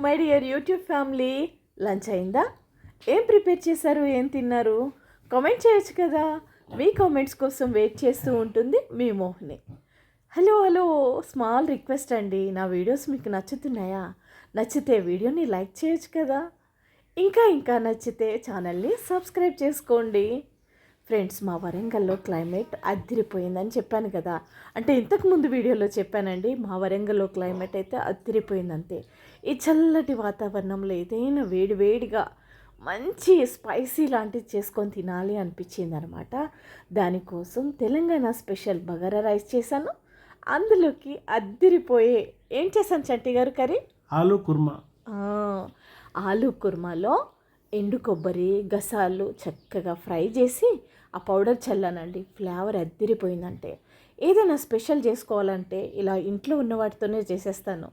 My dear YouTube family, lunch అయిందా? ఏం prepare చేశారు, ఏం తిన్నారు? కామెంట్ చేయొచ్చు కదా. మీ కామెంట్స్ కోసం వెయిట్ చేస్తూ ఉంటుంది మీ మోహిని. హలో, స్మాల్ రిక్వెస్ట్ అండి, నా వీడియోస్ మీకు నచ్చుతున్నాయా? నచ్చితే వీడియోని లైక్ చేయొచ్చు కదా. ఇంకా నచ్చితే ఛానల్ని సబ్స్క్రైబ్ చేసుకోండి. ఫ్రెండ్స్, మా వరంగల్లో క్లైమేట్ అద్దిరిపోయిందని చెప్పాను కదా. అంటే ఇంతకుముందు వీడియోలో చెప్పానండి, మా వరంగల్లో క్లైమేట్ అయితే అద్దిరిపోయిందంతే. ఈ చల్లటి వాతావరణంలో ఏదైనా వేడిగా మంచి స్పైసీ లాంటిది చేసుకొని తినాలి అనిపించింది అనమాట. దానికోసం తెలంగాణ స్పెషల్ బగారా రైస్ చేశాను. అందులోకి అద్దిరిపోయే ఏం చేశాను చంటి గారు కర్రీ? ఆలూ కుర్మా. ఆలూ కుర్మాలో ఎండు కొబ్బరి గసాలు చక్కగా ఫ్రై చేసి ఆ పౌడర్ చల్లానండి. ఫ్లేవర్ అద్దిరిపోయిందంటే. ఏదైనా స్పెషల్ చేసుకోవాలంటే ఇలా ఇంట్లో ఉన్న వాటితోనే చేసేస్తాను.